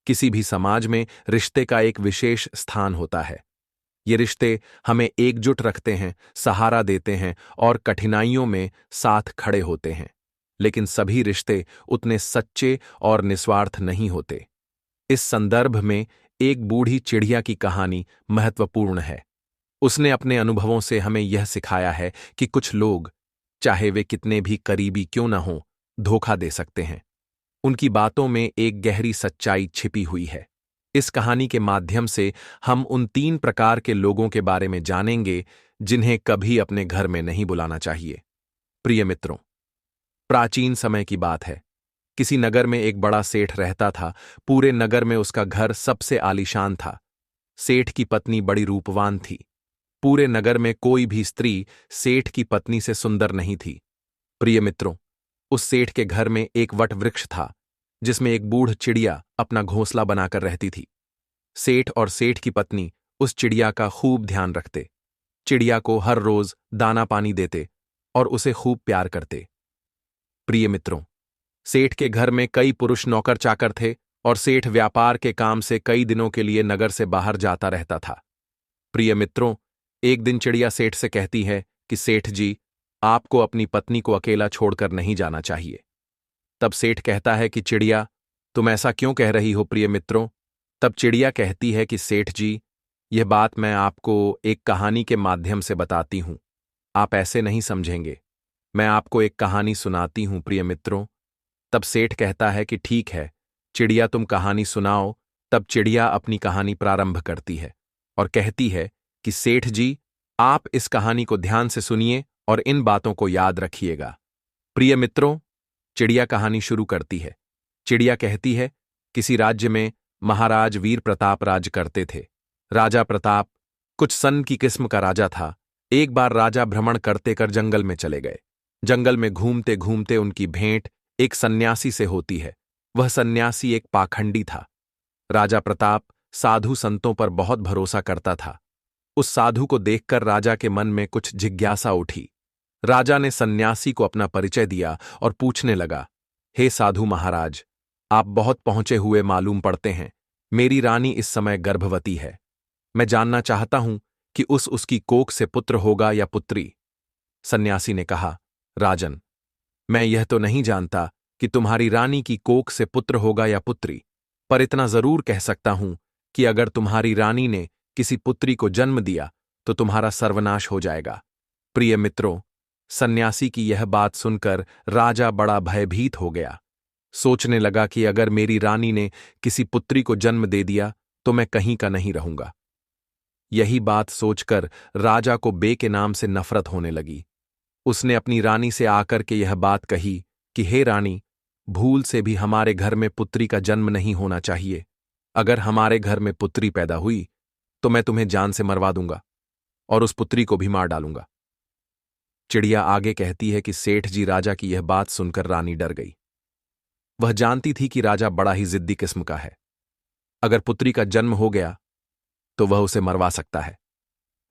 किसी भी समाज में रिश्ते का एक विशेष स्थान होता है। ये रिश्ते हमें एकजुट रखते हैं, सहारा देते हैं और कठिनाइयों में साथ खड़े होते हैं। लेकिन सभी रिश्ते उतने सच्चे और निस्वार्थ नहीं होते। इस संदर्भ में एक बूढ़ी चिड़िया की कहानी महत्वपूर्ण है। उसने अपने अनुभवों से हमें यह सिखाया है कि कुछ लोग, चाहे वे कितने भी करीबी क्यों न हों, धोखा दे सकते हैं। उनकी बातों में एक गहरी सच्चाई छिपी हुई है। इस कहानी के माध्यम से हम उन 3 प्रकार के लोगों के बारे में जानेंगे जिन्हें कभी अपने घर में नहीं बुलाना चाहिए। प्रिय मित्रों, प्राचीन समय की बात है। किसी नगर में एक बड़ा सेठ रहता था। पूरे नगर में उसका घर सबसे आलीशान था। सेठ की पत्नी बड़ी रूपवान थी। पूरे नगर में कोई भी स्त्री सेठ की पत्नी से सुंदर नहीं थी। प्रिय मित्रों, उस सेठ के घर में एक वट वृक्ष था जिसमें एक बूढ़ चिड़िया अपना घोंसला बनाकर रहती थी। सेठ और सेठ की पत्नी उस चिड़िया का खूब ध्यान रखते। चिड़िया को हर रोज दाना पानी देते और उसे खूब प्यार करते। प्रिय मित्रों, सेठ के घर में कई पुरुष नौकर चाकर थे और सेठ व्यापार के काम से कई दिनों के लिए नगर से बाहर जाता रहता था। प्रिय मित्रों, एक दिन चिड़िया सेठ से कहती है कि सेठ जी, आपको अपनी पत्नी को अकेला छोड़कर नहीं जाना चाहिए। तब सेठ कहता है कि चिड़िया, तुम ऐसा क्यों कह रही हो प्रिय मित्रों? तब चिड़िया कहती है कि सेठ जी, यह बात मैं आपको एक कहानी के माध्यम से बताती हूं। आप ऐसे नहीं समझेंगे। मैं आपको एक कहानी सुनाती हूं प्रिय मित्रों। तब सेठ कहता है कि ठीक है चिड़िया, तुम कहानी सुनाओ। तब चिड़िया अपनी कहानी प्रारंभ करती है और कहती है कि सेठ जी, आप इस कहानी को ध्यान से सुनिए और इन बातों को याद रखिएगा। प्रिय मित्रों, चिड़िया कहानी शुरू करती है। चिड़िया कहती है, किसी राज्य में महाराज वीर प्रताप राज करते थे। राजा प्रताप कुछ सन की किस्म का राजा था। एक बार राजा भ्रमण करते कर जंगल में चले गए। जंगल में घूमते घूमते उनकी भेंट एक सन्यासी से होती है। वह सन्यासी एक पाखंडी था। राजा प्रताप साधु संतों पर बहुत भरोसा करता था। उस साधु को देखकर राजा के मन में कुछ जिज्ञासा उठी। राजा ने सन्यासी को अपना परिचय दिया और पूछने लगा, हे साधु महाराज, आप बहुत पहुंचे हुए मालूम पड़ते हैं। मेरी रानी इस समय गर्भवती है। मैं जानना चाहता हूं कि उसकी कोख से पुत्र होगा या पुत्री। सन्यासी ने कहा, राजन, मैं यह तो नहीं जानता कि तुम्हारी रानी की कोख से पुत्र होगा या पुत्री, पर इतना जरूर कह सकता हूं कि अगर तुम्हारी रानी ने किसी पुत्री को जन्म दिया तो तुम्हारा सर्वनाश हो जाएगा। प्रिय मित्रों, सन्यासी की यह बात सुनकर राजा बड़ा भयभीत हो गया। सोचने लगा कि अगर मेरी रानी ने किसी पुत्री को जन्म दे दिया तो मैं कहीं का नहीं रहूंगा। यही बात सोचकर राजा को बे के नाम से नफरत होने लगी। उसने अपनी रानी से आकर के यह बात कही कि हे रानी, भूल से भी हमारे घर में पुत्री का जन्म नहीं होना चाहिए। अगर हमारे घर में पुत्री पैदा हुई तो मैं तुम्हें जान से मरवा दूंगा और उस पुत्री को भी मार डालूंगा। चिड़िया आगे कहती है कि सेठ जी, राजा की यह बात सुनकर रानी डर गई। वह जानती थी कि राजा बड़ा ही जिद्दी किस्म का है। अगर पुत्री का जन्म हो गया तो वह उसे मरवा सकता है।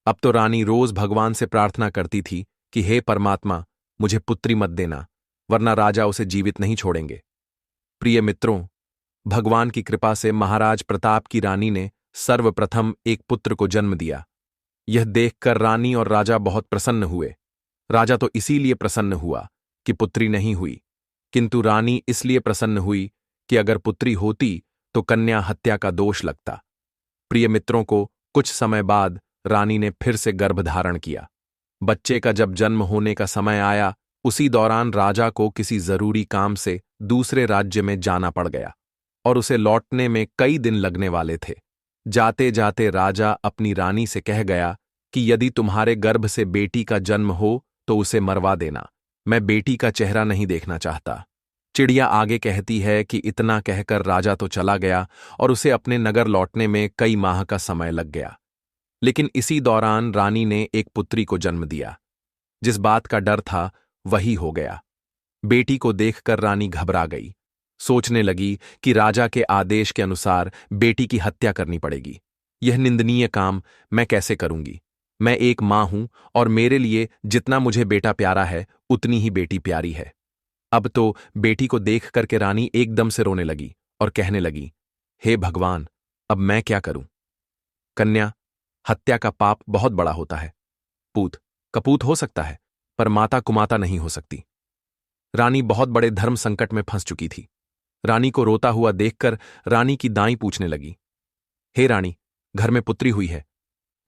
अब तो रानी रोज भगवान से प्रार्थना करती थी कि हे परमात्मा, मुझे पुत्री मत देना, वरना राजा उसे जीवित नहीं छोड़ेंगे। प्रिय मित्रों, भगवान की कृपा से महाराज प्रताप की रानी ने सर्वप्रथम एक पुत्र को जन्म दिया। यह देखकर रानी और राजा बहुत प्रसन्न हुए। राजा तो इसीलिए प्रसन्न हुआ कि पुत्री नहीं हुई, किंतु रानी इसलिए प्रसन्न हुई कि अगर पुत्री होती तो कन्या हत्या का दोष लगता। प्रिय मित्रों को कुछ समय बाद रानी ने फिर से गर्भ धारण किया। बच्चे का जब जन्म होने का समय आया, उसी दौरान राजा को किसी जरूरी काम से दूसरे राज्य में जाना पड़ गया और उसे लौटने में कई दिन लगने वाले थे। जाते जाते राजा अपनी रानी से कह गया कि यदि तुम्हारे गर्भ से बेटी का जन्म हो तो उसे मरवा देना, मैं बेटी का चेहरा नहीं देखना चाहता। चिड़िया आगे कहती है कि इतना कहकर राजा तो चला गया और उसे अपने नगर लौटने में कई माह का समय लग गया। लेकिन इसी दौरान रानी ने एक पुत्री को जन्म दिया। जिस बात का डर था वही हो गया। बेटी को देखकर रानी घबरा गई। सोचने लगी कि राजा के आदेश के अनुसार बेटी की हत्या करनी पड़ेगी। यह निंदनीय काम मैं कैसे करूंगी? मैं एक मां हूं और मेरे लिए जितना मुझे बेटा प्यारा है उतनी ही बेटी प्यारी है। अब तो बेटी को देख करके रानी एकदम से रोने लगी और कहने लगी, हे भगवान, अब मैं क्या करूं? कन्या, हत्या का पाप बहुत बड़ा होता है। पूत कपूत हो सकता है, पर माता कुमाता नहीं हो सकती। रानी बहुत बड़े धर्म संकट में फंस चुकी थी। रानी को रोता हुआ देखकर रानी की दाई पूछने लगी, हे रानी, घर में पुत्री हुई है।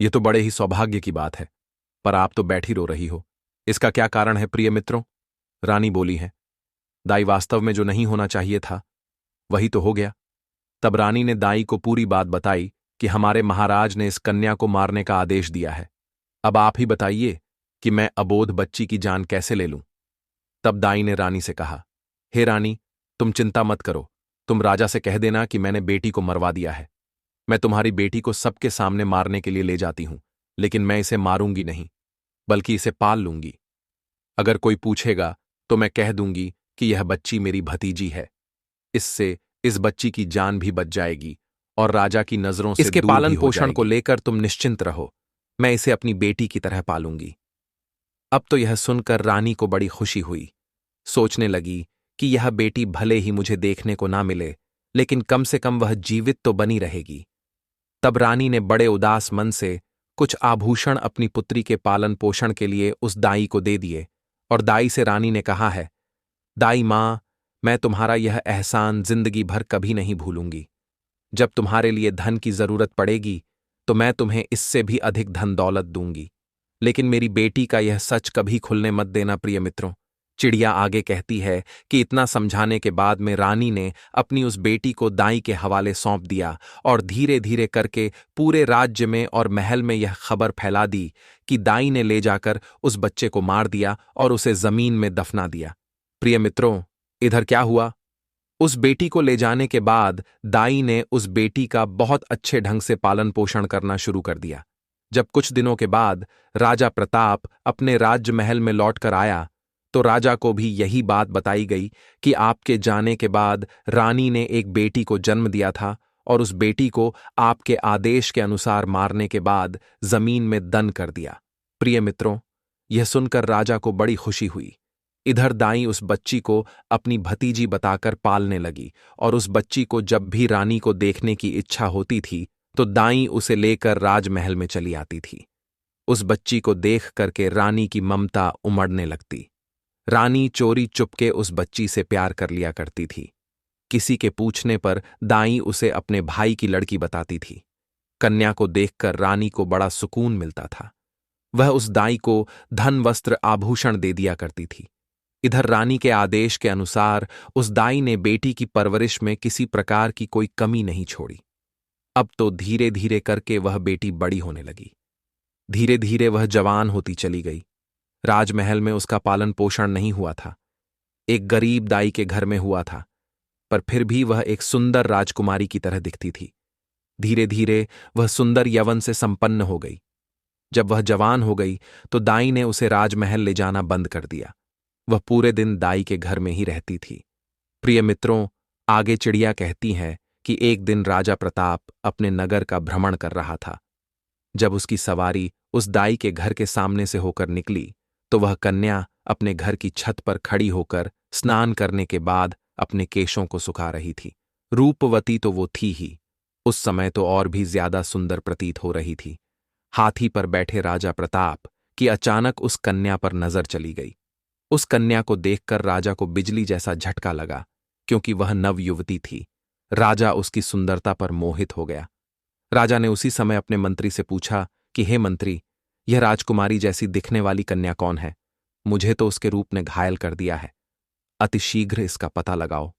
ये तो बड़े ही सौभाग्य की बात है, पर आप तो बैठी रो रही हो। इसका क्या कारण है प्रिय मित्रों? रानी बोली है, दाई, वास्तव में जो नहीं होना चाहिए था वही तो हो गया। तब रानी ने दाई को पूरी बात बताई कि हमारे महाराज ने इस कन्या को मारने का आदेश दिया है। अब आप ही बताइए कि मैं अबोध बच्ची की जान कैसे ले लूं? तब दाई ने रानी से कहा, हे रानी, तुम चिंता मत करो। तुम राजा से कह देना कि मैंने बेटी को मरवा दिया है। मैं तुम्हारी बेटी को सबके सामने मारने के लिए ले जाती हूं, लेकिन मैं इसे मारूंगी नहीं, बल्कि इसे पाल लूंगी। अगर कोई पूछेगा तो मैं कह दूंगी कि यह बच्ची मेरी भतीजी है। इससे इस बच्ची की जान भी बच जाएगी और राजा की नजरों से इसके दूर पालन भी हो पोषण को जाएगी। लेकर तुम निश्चिंत रहो, मैं इसे अपनी बेटी की तरह पालूंगी। अब तो यह सुनकर रानी को बड़ी खुशी हुई। सोचने लगी कि यह बेटी भले ही मुझे देखने को ना मिले, लेकिन कम से कम वह जीवित तो बनी रहेगी। तब रानी ने बड़े उदास मन से कुछ आभूषण अपनी पुत्री के पालन पोषण के लिए उस दाई को दे दिए और दाई से रानी ने कहा है, दाई मां, मैं तुम्हारा यह एहसान जिंदगी भर कभी नहीं भूलूंगी। जब तुम्हारे लिए धन की जरूरत पड़ेगी तो मैं तुम्हें इससे भी अधिक धन दौलत दूंगी, लेकिन मेरी बेटी का यह सच कभी खुलने मत देना प्रिय मित्रों। चिड़िया आगे कहती है कि इतना समझाने के बाद में रानी ने अपनी उस बेटी को दाई के हवाले सौंप दिया और धीरे धीरे करके पूरे राज्य में और महल में यह खबर फैला दी कि दाई ने ले जाकर उस बच्चे को मार दिया और उसे जमीन में दफना दिया। प्रिय मित्रों, इधर क्या हुआ? उस बेटी को ले जाने के बाद दाई ने उस बेटी का बहुत अच्छे ढंग से पालन पोषण करना शुरू कर दिया। जब कुछ दिनों के बाद राजा प्रताप अपने राज्य महल में लौटकर आया तो राजा को भी यही बात बताई गई कि आपके जाने के बाद रानी ने एक बेटी को जन्म दिया था और उस बेटी को आपके आदेश के अनुसार मारने के बाद जमीन में दन कर दिया। प्रिय मित्रों, यह सुनकर राजा को बड़ी खुशी हुई। इधर दाई उस बच्ची को अपनी भतीजी बताकर पालने लगी और उस बच्ची को जब भी रानी को देखने की इच्छा होती थी तो दाई उसे लेकर राजमहल में चली आती थी। उस बच्ची को देख करके रानी की ममता उमड़ने लगती। रानी चोरी चुपके उस बच्ची से प्यार कर लिया करती थी। किसी के पूछने पर दाई उसे अपने भाई की लड़की बताती थी। कन्या को देखकर रानी को बड़ा सुकून मिलता था। वह उस दाई को धन वस्त्र आभूषण दे दिया करती थी। इधर रानी के आदेश के अनुसार उस दाई ने बेटी की परवरिश में किसी प्रकार की कोई कमी नहीं छोड़ी। अब तो धीरे धीरे करके वह बेटी बड़ी होने लगी। धीरे धीरे वह जवान होती चली गई। राजमहल में उसका पालन पोषण नहीं हुआ था, एक गरीब दाई के घर में हुआ था, पर फिर भी वह एक सुंदर राजकुमारी की तरह दिखती थी। धीरे धीरे वह सुंदर यवन से संपन्न हो गई। जब वह जवान हो गई तो दाई ने उसे राजमहल ले जाना बंद कर दिया। वह पूरे दिन दाई के घर में ही रहती थी। प्रिय मित्रों, आगे चिड़िया कहती है कि एक दिन राजा प्रताप अपने नगर का भ्रमण कर रहा था। जब उसकी सवारी उस दाई के घर के सामने से होकर निकली तो वह कन्या अपने घर की छत पर खड़ी होकर स्नान करने के बाद अपने केशों को सुखा रही थी। रूपवती तो वो थी ही, उस समय तो और भी ज्यादा सुंदर प्रतीत हो रही थी। हाथी पर बैठे राजा प्रताप की अचानक उस कन्या पर नजर चली गई। उस कन्या को देखकर राजा को बिजली जैसा झटका लगा, क्योंकि वह नव युवती थी। राजा उसकी सुंदरता पर मोहित हो गया। राजा ने उसी समय अपने मंत्री से पूछा कि हे मंत्री, यह राजकुमारी जैसी दिखने वाली कन्या कौन है? मुझे तो उसके रूप ने घायल कर दिया है। अतिशीघ्र इसका पता लगाओ।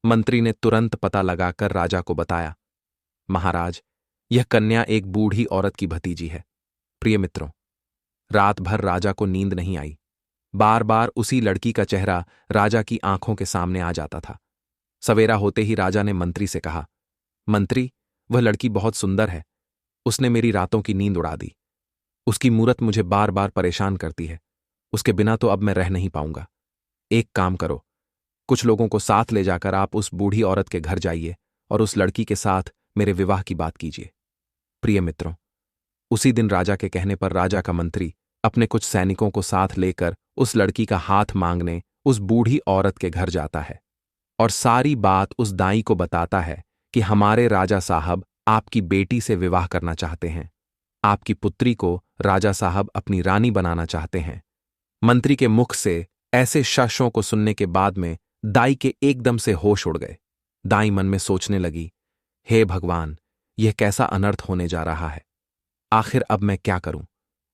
मंत्री ने तुरंत पता लगाकर राजा को बताया, महाराज, यह कन्या एक बूढ़ी औरत की भतीजी है। प्रिय मित्रों, रात भर राजा को नींद नहीं आई। बार बार उसी लड़की का चेहरा राजा की आंखों के सामने आ जाता था। सवेरा होते ही राजा ने मंत्री से कहा, मंत्री, वह लड़की बहुत सुंदर है। उसने मेरी रातों की नींद उड़ा दी। उसकी मूरत मुझे बार बार परेशान करती है। उसके बिना तो अब मैं रह नहीं पाऊंगा। एक काम करो, कुछ लोगों को साथ ले जाकर आप उस बूढ़ी औरत के घर जाइए और उस लड़की के साथ मेरे विवाह की बात कीजिए। प्रिय मित्रों, उसी दिन राजा के कहने पर राजा का मंत्री अपने कुछ सैनिकों को साथ लेकर उस लड़की का हाथ मांगने उस बूढ़ी औरत के घर जाता है और सारी बात उस दाई को बताता है कि हमारे राजा साहब आपकी बेटी से विवाह करना चाहते हैं। आपकी पुत्री को राजा साहब अपनी रानी बनाना चाहते हैं। मंत्री के मुख से ऐसे शशों को सुनने के बाद में दाई के एकदम से होश उड़ गए। दाई मन में सोचने लगी, हे भगवान, यह कैसा अनर्थ होने जा रहा है। आखिर अब मैं क्या करूं?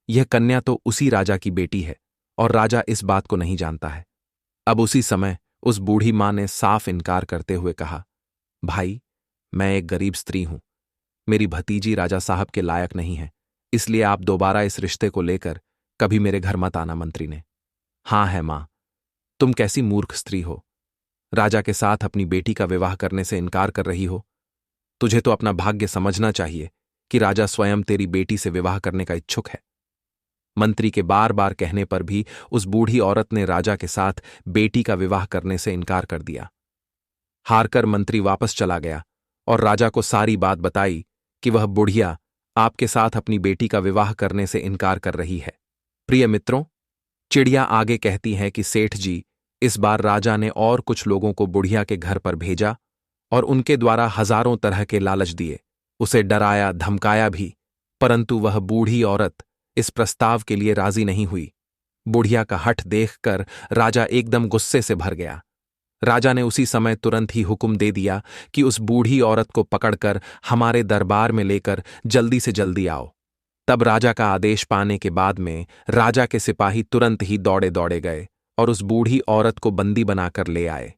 यह कन्या तो उसी राजा की बेटी है और राजा इस बात को नहीं जानता है। अब उसी समय उस बूढ़ी मां ने साफ इनकार करते हुए कहा, भाई, मैं एक गरीब स्त्री हूं। मेरी भतीजी राजा साहब के लायक नहीं है, इसलिए आप दोबारा इस रिश्ते को लेकर कभी मेरे घर मत आना। मंत्री ने, हाँ है मां, तुम कैसी मूर्ख स्त्री हो। राजा के साथ अपनी बेटी का विवाह करने से इनकार कर रही हो। तुझे तो अपना भाग्य समझना चाहिए कि राजा स्वयं तेरी बेटी से विवाह करने का इच्छुक है। मंत्री के बार बार कहने पर भी उस बूढ़ी औरत ने राजा के साथ बेटी का विवाह करने से इनकार कर दिया। हारकर मंत्री वापस चला गया और राजा को सारी बात बताई कि वह बुढ़िया आपके साथ अपनी बेटी का विवाह करने से इनकार कर रही है। प्रिय मित्रों, चिड़िया आगे कहती है कि सेठ जी, इस बार राजा ने और कुछ लोगों को बुढ़िया के घर पर भेजा और उनके द्वारा हजारों तरह के लालच दिए, उसे डराया धमकाया भी, परंतु वह बूढ़ी औरत इस प्रस्ताव के लिए राजी नहीं हुई। बुढ़िया का हठ देखकर राजा एकदम गुस्से से भर गया। राजा ने उसी समय तुरंत ही हुक्म दे दिया कि उस बूढ़ी औरत को पकड़कर हमारे दरबार में लेकर जल्दी से जल्दी आओ। तब राजा का आदेश पाने के बाद में राजा के सिपाही तुरंत ही दौड़े दौड़े गए और उस बूढ़ी औरत को बंदी बनाकर ले आए।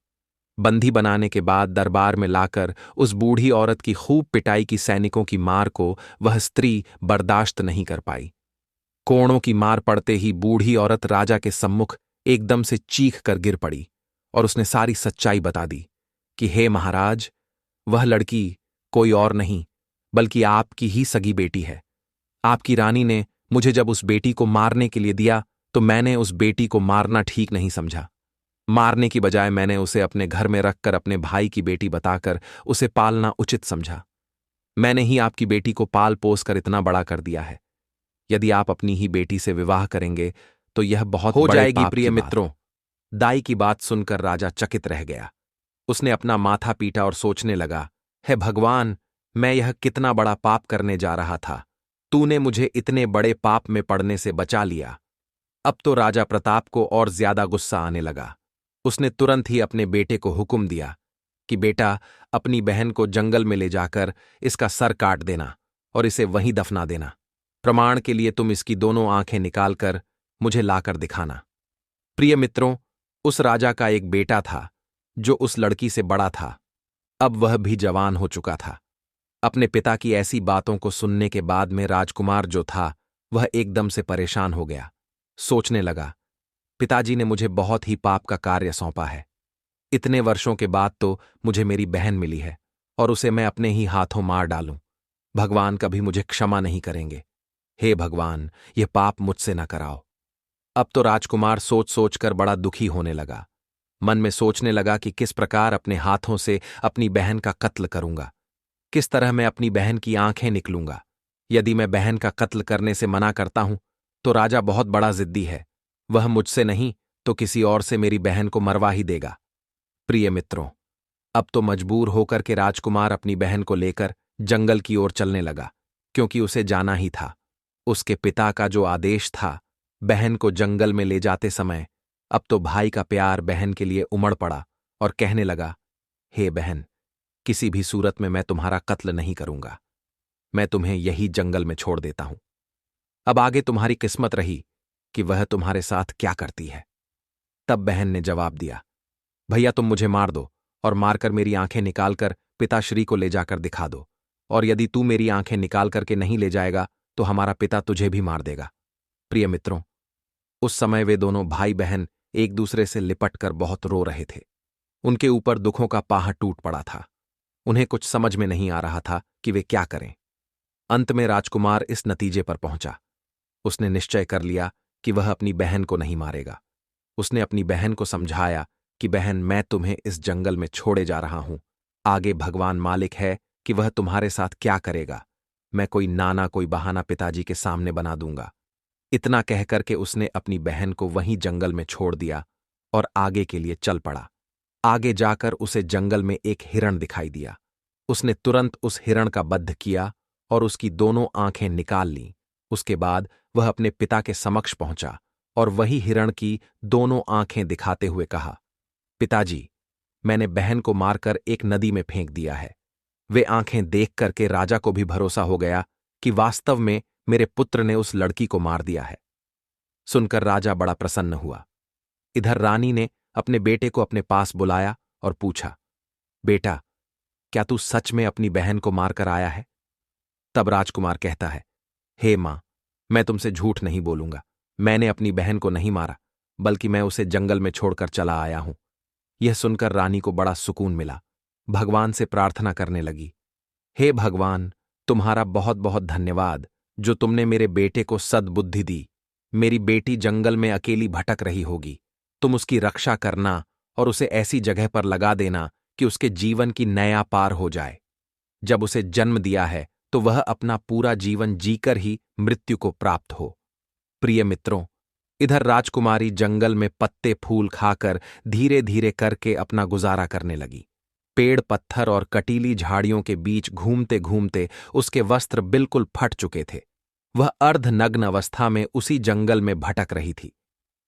बंदी बनाने के बाद दरबार में लाकर उस बूढ़ी औरत की खूब पिटाई की सैनिकों की मार को वह स्त्री बर्दाश्त नहीं कर पाई। कोड़ों की मार पड़ते ही बूढ़ी औरत राजा के सम्मुख एकदम से चीख कर गिर पड़ी और उसने सारी सच्चाई बता दी कि हे महाराज, वह लड़की कोई और नहीं बल्कि आपकी ही सगी बेटी है। आपकी रानी ने मुझे जब उस बेटी को मारने के लिए दिया तो मैंने उस बेटी को मारना ठीक नहीं समझा। मारने की बजाय मैंने उसे अपने घर में रखकर अपने भाई की बेटी बताकर उसे पालना उचित समझा। मैंने ही आपकी बेटी को पाल पोस कर इतना बड़ा कर दिया है। यदि आप अपनी ही बेटी से विवाह करेंगे तो यह बहुत हो जाएगी। प्रिय मित्रों, दाई की बात सुनकर राजा चकित रह गया। उसने अपना माथा पीटा और सोचने लगा, हे भगवान, मैं यह कितना बड़ा पाप करने जा रहा था। तूने मुझे इतने बड़े पाप में पड़ने से बचा लिया। अब तो राजा प्रताप को और ज्यादा गुस्सा आने लगा। उसने तुरंत ही अपने बेटे को हुक्म दिया कि बेटा, अपनी बहन को जंगल में ले जाकर इसका सर काट देना और इसे वहीं दफना देना। प्रमाण के लिए तुम इसकी दोनों आंखें निकालकर मुझे लाकर दिखाना। प्रिय मित्रों, उस राजा का एक बेटा था जो उस लड़की से बड़ा था। अब वह भी जवान हो चुका था। अपने पिता की ऐसी बातों को सुनने के बाद में राजकुमार जो था वह एकदम से परेशान हो गया। सोचने लगा, पिताजी ने मुझे बहुत ही पाप का कार्य सौंपा है। इतने वर्षों के बाद तो मुझे मेरी बहन मिली है और उसे मैं अपने ही हाथों मार डालूं। भगवान कभी मुझे क्षमा नहीं करेंगे। हे भगवान, यह पाप मुझसे न कराओ। अब तो राजकुमार सोच सोचकर बड़ा दुखी होने लगा। मन में सोचने लगा कि किस प्रकार अपने हाथों से अपनी बहन का कत्ल करूंगा, किस तरह मैं अपनी बहन की आंखें निकलूंगा। यदि मैं बहन का कत्ल करने से मना करता हूं तो राजा बहुत बड़ा जिद्दी है, वह मुझसे नहीं तो किसी और से मेरी बहन को मरवा ही देगा। प्रिय मित्रों, अब तो मजबूर होकर के राजकुमार अपनी बहन को लेकर जंगल की ओर चलने लगा, क्योंकि उसे जाना ही था। उसके पिता का जो आदेश था बहन को जंगल में ले जाते समय, अब तो भाई का प्यार बहन के लिए उमड़ पड़ा और कहने लगा, हे बहन, किसी भी सूरत में मैं तुम्हारा कत्ल नहीं करूंगा। मैं तुम्हें यही जंगल में छोड़ देता हूं। अब आगे तुम्हारी किस्मत रही कि वह तुम्हारे साथ क्या करती है। तब बहन ने जवाब दिया, भैया तुम मुझे मार दो और मारकर मेरी आंखें निकालकर पिताश्री को ले जाकर दिखा दो, और यदि तू मेरी आंखें निकाल करके नहीं ले जाएगा तो हमारा पिता तुझे भी मार देगा। प्रिय मित्रों, उस समय वे दोनों भाई बहन एक दूसरे से लिपट कर बहुत रो रहे थे। उनके ऊपर दुखों का पाहा टूट पड़ा था। उन्हें कुछ समझ में नहीं आ रहा था कि वे क्या करें। अंत में राजकुमार इस नतीजे पर पहुंचा। उसने निश्चय कर लिया कि वह अपनी बहन को नहीं मारेगा। उसने अपनी बहन को समझाया कि बहन, मैं तुम्हें इस जंगल में छोड़े जा रहा हूं। आगे भगवान मालिक है कि वह तुम्हारे साथ क्या करेगा। मैं कोई नाना कोई बहाना पिताजी के सामने बना दूंगा। इतना कहकर के उसने अपनी बहन को वहीं जंगल में छोड़ दिया और आगे के लिए चल पड़ा। आगे जाकर उसे जंगल में एक हिरण दिखाई दिया। उसने तुरंत उस हिरण का वध किया और उसकी दोनों आंखें निकाल लीं। उसके बाद वह अपने पिता के समक्ष पहुंचा और वही हिरण की दोनों आंखें दिखाते हुए कहा, पिताजी, मैंने बहन को मारकर एक नदी में फेंक दिया है। वे आंखें देख करके राजा को भी भरोसा हो गया कि वास्तव में मेरे पुत्र ने उस लड़की को मार दिया है। सुनकर राजा बड़ा प्रसन्न हुआ। इधर रानी ने अपने बेटे को अपने पास बुलाया और पूछा, बेटा, क्या तू सच में अपनी बहन को मारकर आया है? तब राजकुमार कहता है, हे मां, मैं तुमसे झूठ नहीं बोलूंगा। मैंने अपनी बहन को नहीं मारा, बल्कि मैं उसे जंगल में छोड़कर चला आया हूं। यह सुनकर रानी को बड़ा सुकून मिला। भगवान से प्रार्थना करने लगी, हे भगवान, तुम्हारा बहुत बहुत धन्यवाद जो तुमने मेरे बेटे को सद्बुद्धि दी। मेरी बेटी जंगल में अकेली भटक रही होगी, तुम उसकी रक्षा करना और उसे ऐसी जगह पर लगा देना कि उसके जीवन की नया पार हो जाए। जब उसे जन्म दिया है तो वह अपना पूरा जीवन जीकर ही मृत्यु को प्राप्त हो। प्रिय मित्रों, इधर राजकुमारी जंगल में पत्ते फूल खाकर धीरे धीरे करके अपना गुजारा करने लगी। पेड़ पत्थर और कटीली झाड़ियों के बीच घूमते घूमते उसके वस्त्र बिल्कुल फट चुके थे। वह अर्धनग्न अवस्था में उसी जंगल में भटक रही थी।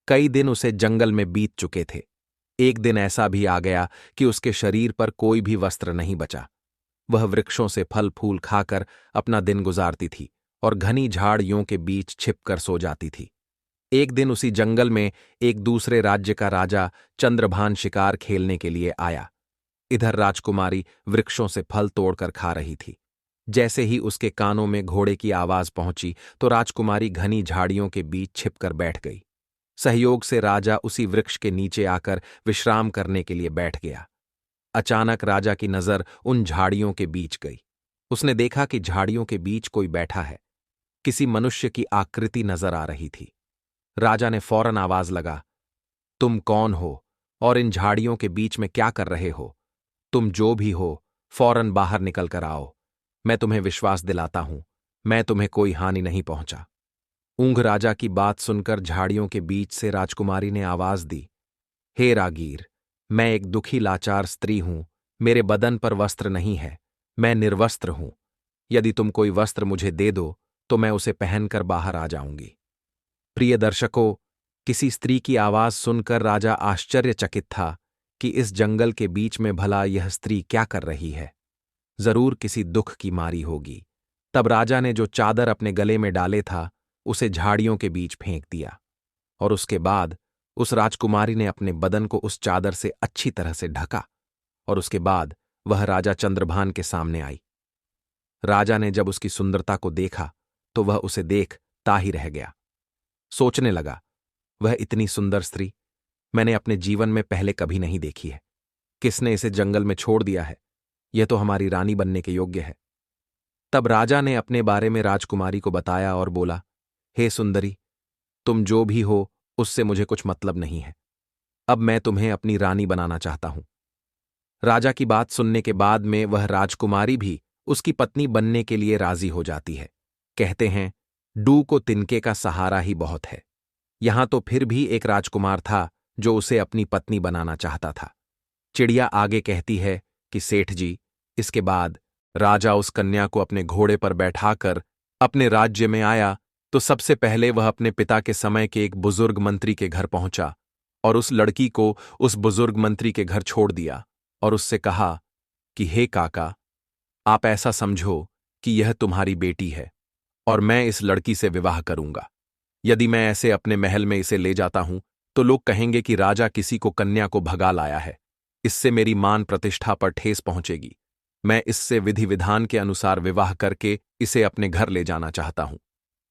कई दिन उसे जंगल में बीत चुके थे। एक दिन ऐसा भी आ गया कि उसके शरीर पर कोई भी वस्त्र नहीं बचा। वह वृक्षों से फल फूल खाकर अपना दिन गुजारती थी और घनी झाड़ियों के बीच छिपकर सो जाती थी। एक दिन उसी जंगल में एक दूसरे राज्य का राजा चंद्रभान शिकार खेलने के लिए आया। इधर राजकुमारी वृक्षों से फल तोड़कर खा रही थी। जैसे ही उसके कानों में घोड़े की आवाज पहुंची तो राजकुमारी घनी झाड़ियों के बीच छिपकर बैठ गई। सहयोग से राजा उसी वृक्ष के नीचे आकर विश्राम करने के लिए बैठ गया। अचानक राजा की नजर उन झाड़ियों के बीच गई। उसने देखा कि झाड़ियों के बीच कोई बैठा है। किसी मनुष्य की आकृति नजर आ रही थी। राजा ने फौरन आवाज लगा, तुम कौन हो और इन झाड़ियों के बीच में क्या कर रहे हो? तुम जो भी हो, फौरन बाहर निकल कर आओ। मैं तुम्हें विश्वास दिलाता हूं, मैं तुम्हें कोई हानि नहीं पहुंचा। ऊंघ राजा की बात सुनकर झाड़ियों के बीच से राजकुमारी ने आवाज दी, हे रागीर, मैं एक दुखी लाचार स्त्री हूं। मेरे बदन पर वस्त्र नहीं है, मैं निर्वस्त्र हूं। यदि तुम कोई वस्त्र मुझे दे दो तो मैं उसे पहनकर बाहर आ जाऊंगी। प्रिय दर्शकों, किसी स्त्री की आवाज सुनकर राजा आश्चर्यचकित था कि इस जंगल के बीच में भला यह स्त्री क्या कर रही है। जरूर किसी दुख की मारी होगी। तब राजा ने जो चादर अपने गले में डाले था उसे झाड़ियों के बीच फेंक दिया और उसके बाद उस राजकुमारी ने अपने बदन को उस चादर से अच्छी तरह से ढका और उसके बाद वह राजा चंद्रभान के सामने आई। राजा ने जब उसकी सुंदरता को देखा तो वह उसे देख ताही रह गया। सोचने लगा, वह इतनी सुंदर स्त्री मैंने अपने जीवन में पहले कभी नहीं देखी है। किसने इसे जंगल में छोड़ दिया है? यह तो हमारी रानी बनने के योग्य है। तब राजा ने अपने बारे में राजकुमारी को बताया और बोला, हे सुंदरी, तुम जो भी हो उससे मुझे कुछ मतलब नहीं है। अब मैं तुम्हें अपनी रानी बनाना चाहता हूं। राजा की बात सुनने के बाद में वह राजकुमारी भी उसकी पत्नी बनने के लिए राजी हो जाती है। कहते हैं, डू को तिनके का सहारा ही बहुत है। यहां तो फिर भी एक राजकुमार था जो उसे अपनी पत्नी बनाना चाहता था। चिड़िया आगे कहती है कि सेठ जी, इसके बाद राजा उस कन्या को अपने घोड़े पर बैठाकर अपने राज्य में आया तो सबसे पहले वह अपने पिता के समय के एक बुजुर्ग मंत्री के घर पहुंचा और उस लड़की को उस बुजुर्ग मंत्री के घर छोड़ दिया और उससे कहा कि हे काका, आप ऐसा समझो कि यह तुम्हारी बेटी है और मैं इस लड़की से विवाह करूंगा। यदि मैं ऐसे अपने महल में इसे ले जाता हूं तो लोग कहेंगे कि राजा किसी को कन्या को भगा लाया है। इससे मेरी मान प्रतिष्ठा पर ठेस पहुंचेगी। मैं इससे विधि विधान के अनुसार विवाह करके इसे अपने घर ले जाना चाहता हूं।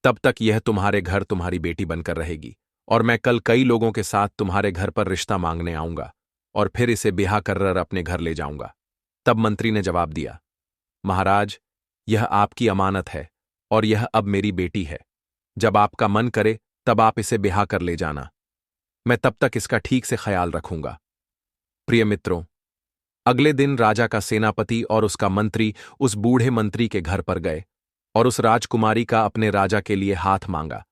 तब तक यह तुम्हारे घर तुम्हारी बेटी बनकर रहेगी और मैं कल कई लोगों के साथ तुम्हारे घर पर रिश्ता मांगने आऊंगा और फिर इसे ब्याह कर अपने घर ले जाऊंगा। तब मंत्री ने जवाब दिया, महाराज, यह आपकी अमानत है और यह अब मेरी बेटी है। जब आपका मन करे तब आप इसे ब्याह कर ले जाना। मैं तब तक इसका ठीक से ख्याल रखूंगा। प्रिय मित्रों, अगले दिन राजा का सेनापति और उसका मंत्री उस बूढ़े मंत्री के घर पर गए और उस राजकुमारी का अपने राजा के लिए हाथ मांगा।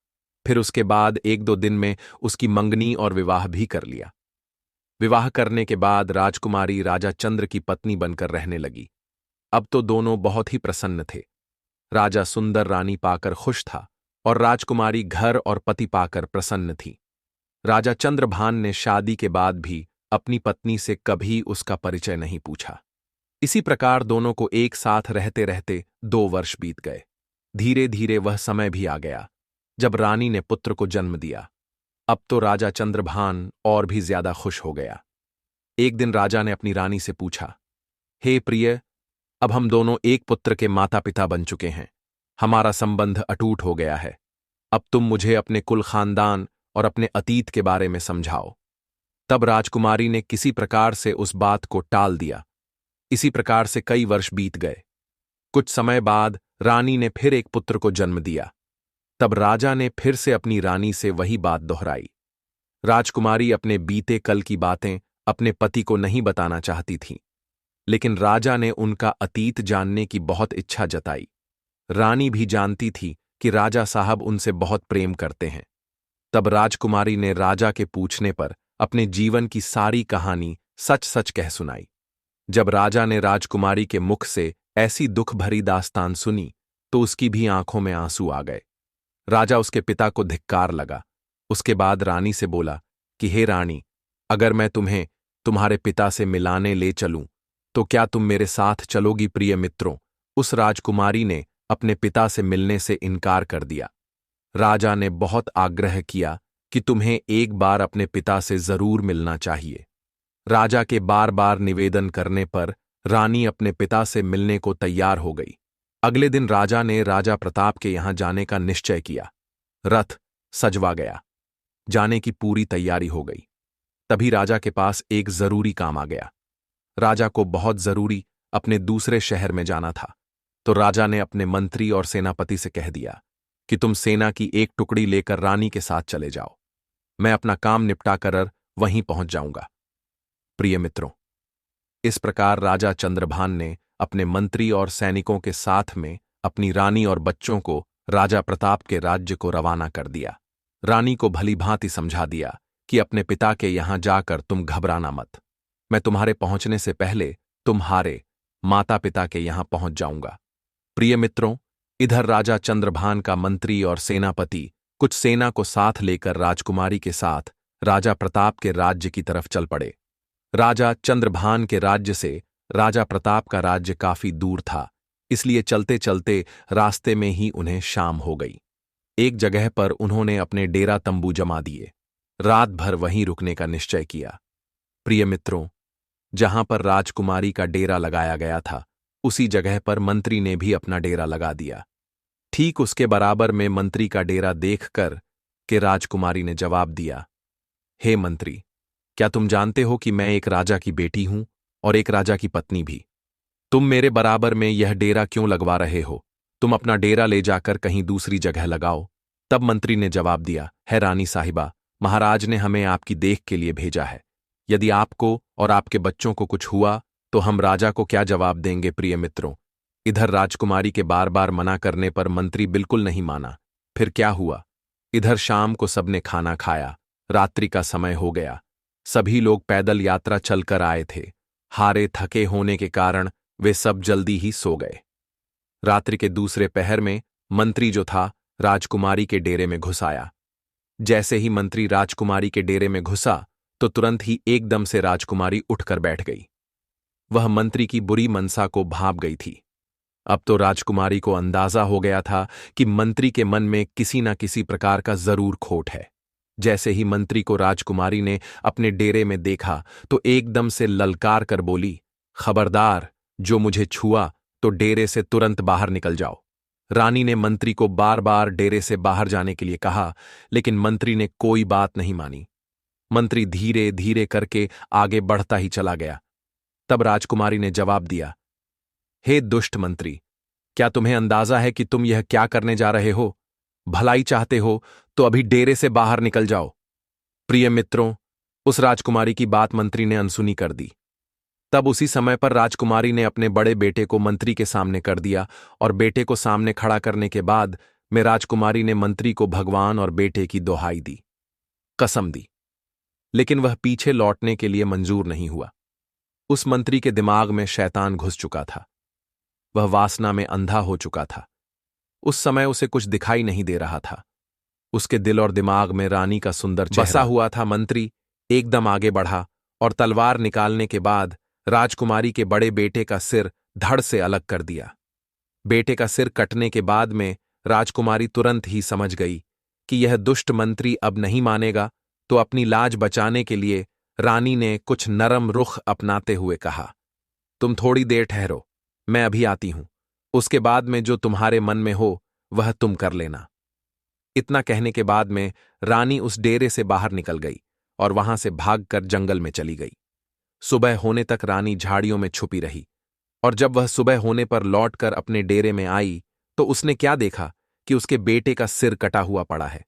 फिर उसके बाद 1-2 दिन में उसकी मंगनी और विवाह भी कर लिया। विवाह करने के बाद राजकुमारी राजा चंद्र की पत्नी बनकर रहने लगी। अब तो दोनों बहुत ही प्रसन्न थे। राजा सुंदर रानी पाकर खुश था और राजकुमारी घर और पति पाकर प्रसन्न थी। राजा चंद्रभान ने शादी के बाद भी अपनी पत्नी से कभी उसका परिचय नहीं पूछा। इसी प्रकार दोनों को एक साथ रहते रहते 2 वर्ष बीत गए। धीरे धीरे वह समय भी आ गया जब रानी ने पुत्र को जन्म दिया। अब तो राजा चंद्रभान और भी ज्यादा खुश हो गया। एक दिन राजा ने अपनी रानी से पूछा, हे प्रिय, अब हम दोनों एक पुत्र के माता पिता बन चुके हैं। हमारा संबंध अटूट हो गया है। अब तुम मुझे अपने कुल खानदान और अपने अतीत के बारे में समझाओ। तब राजकुमारी ने किसी प्रकार से उस बात को टाल दिया। इसी प्रकार से कई वर्ष बीत गए। कुछ समय बाद रानी ने फिर एक पुत्र को जन्म दिया। तब राजा ने फिर से अपनी रानी से वही बात दोहराई। राजकुमारी अपने बीते कल की बातें अपने पति को नहीं बताना चाहती थी, लेकिन राजा ने उनका अतीत जानने की बहुत इच्छा जताई। रानी भी जानती थी कि राजा साहब उनसे बहुत प्रेम करते हैं। तब राजकुमारी ने राजा के पूछने पर अपने जीवन की सारी कहानी सच सच कह सुनाई। जब राजा ने राजकुमारी के मुख से ऐसी दुख भरी दास्तान सुनी तो उसकी भी आंखों में आंसू आ गए। राजा उसके पिता को धिक्कार लगा। उसके बाद रानी से बोला कि हे रानी, अगर मैं तुम्हें तुम्हारे पिता से मिलाने ले चलूं तो क्या तुम मेरे साथ चलोगी? प्रिय मित्रों, उस राजकुमारी ने अपने पिता से मिलने से इनकार कर दिया। राजा ने बहुत आग्रह किया कि तुम्हें एक बार अपने पिता से जरूर मिलना चाहिए। राजा के बार बार निवेदन करने पर रानी अपने पिता से मिलने को तैयार हो गई। अगले दिन राजा ने राजा प्रताप के यहां जाने का निश्चय किया। रथ सजवा गया। जाने की पूरी तैयारी हो गई। तभी राजा के पास एक जरूरी काम आ गया। राजा को बहुत जरूरी अपने दूसरे शहर में जाना था, तो राजा ने अपने मंत्री और सेनापति से कह दिया कि तुम सेना की एक टुकड़ी लेकर रानी के साथ चले जाओ। मैं अपना काम निपटा कर वहीं पहुंच जाऊंगा। प्रिय मित्रों, इस प्रकार राजा चंद्रभान ने अपने मंत्री और सैनिकों के साथ में अपनी रानी और बच्चों को राजा प्रताप के राज्य को रवाना कर दिया। रानी को भली भांति समझा दिया कि अपने पिता के यहां जाकर तुम घबराना मत। मैं तुम्हारे पहुंचने से पहले तुम्हारे माता पिता के यहां पहुंच जाऊंगा। प्रिय मित्रों, इधर राजा चंद्रभान का मंत्री और सेनापति कुछ सेना को साथ लेकर राजकुमारी के साथ राजा प्रताप के राज्य की तरफ चल पड़े। राजा चंद्रभान के राज्य से राजा प्रताप का राज्य काफी दूर था, इसलिए चलते चलते रास्ते में ही उन्हें शाम हो गई। एक जगह पर उन्होंने अपने डेरा तंबू जमा दिए। रात भर वहीं रुकने का निश्चय किया। प्रिय मित्रों, जहां पर राजकुमारी का डेरा लगाया गया था, उसी जगह पर मंत्री ने भी अपना डेरा लगा दिया। ठीक उसके बराबर में मंत्री का डेरा देखकर के राजकुमारी ने जवाब दिया, हे मंत्री, क्या तुम जानते हो कि मैं एक राजा की बेटी हूं और एक राजा की पत्नी भी? तुम मेरे बराबर में यह डेरा क्यों लगवा रहे हो? तुम अपना डेरा ले जाकर कहीं दूसरी जगह लगाओ। तब मंत्री ने जवाब दिया, है रानी साहिबा, महाराज ने हमें आपकी देख के लिए भेजा है। यदि आपको और आपके बच्चों को कुछ हुआ तो हम राजा को क्या जवाब देंगे? प्रिय मित्रों, इधर राजकुमारी के बार बार मना करने पर मंत्री बिल्कुल नहीं माना। फिर क्या हुआ? इधर शाम को सबने खाना खाया। रात्रि का समय हो गया। सभी लोग पैदल यात्रा चलकर आए थे। हारे थके होने के कारण वे सब जल्दी ही सो गए। रात्रि के दूसरे पहर में मंत्री जो था राजकुमारी के डेरे में घुस आया। जैसे ही मंत्री राजकुमारी के डेरे में घुसा तो तुरंत ही एकदम से राजकुमारी उठकर बैठ गई। वह मंत्री की बुरी मनसा को भांप गई थी। अब तो राजकुमारी को अंदाजा हो गया था कि मंत्री के मन में किसी न किसी प्रकार का जरूर खोट है। जैसे ही मंत्री को राजकुमारी ने अपने डेरे में देखा तो एकदम से ललकार कर बोली, खबरदार, जो मुझे छुआ तो डेरे से तुरंत बाहर निकल जाओ। रानी ने मंत्री को बार बार डेरे से बाहर जाने के लिए कहा, लेकिन मंत्री ने कोई बात नहीं मानी। मंत्री धीरे धीरे करके आगे बढ़ता ही चला गया। तब राजकुमारी ने जवाब दिया, हे दुष्ट मंत्री, क्या तुम्हें अंदाजा है कि तुम यह क्या करने जा रहे हो? भलाई चाहते हो तो अभी डेरे से बाहर निकल जाओ। प्रिय मित्रों, उस राजकुमारी की बात मंत्री ने अनसुनी कर दी। तब उसी समय पर राजकुमारी ने अपने बड़े बेटे को मंत्री के सामने कर दिया और बेटे को सामने खड़ा करने के बाद में राजकुमारी ने मंत्री को भगवान और बेटे की दोहाई दी, कसम दी, लेकिन वह पीछे लौटने के लिए मंजूर नहीं हुआ। उस मंत्री के दिमाग में शैतान घुस चुका था। वह वासना में अंधा हो चुका था। उस समय उसे कुछ दिखाई नहीं दे रहा था। उसके दिल और दिमाग में रानी का सुंदर चेहरा बसा हुआ था। मंत्री एकदम आगे बढ़ा और तलवार निकालने के बाद राजकुमारी के बड़े बेटे का सिर धड़ से अलग कर दिया। बेटे का सिर कटने के बाद में राजकुमारी तुरंत ही समझ गई कि यह दुष्ट मंत्री अब नहीं मानेगा, तो अपनी लाज बचाने के लिए रानी ने कुछ नरम रुख अपनाते हुए कहा, तुम थोड़ी देर ठहरो, मैं अभी आती हूं। उसके बाद में जो तुम्हारे मन में हो वह तुम कर लेना। इतना कहने के बाद में रानी उस डेरे से बाहर निकल गई और वहां से भागकर जंगल में चली गई। सुबह होने तक रानी झाड़ियों में छुपी रही और जब वह सुबह होने पर लौटकर अपने डेरे में आई तो उसने क्या देखा कि उसके बेटे का सिर कटा हुआ पड़ा है।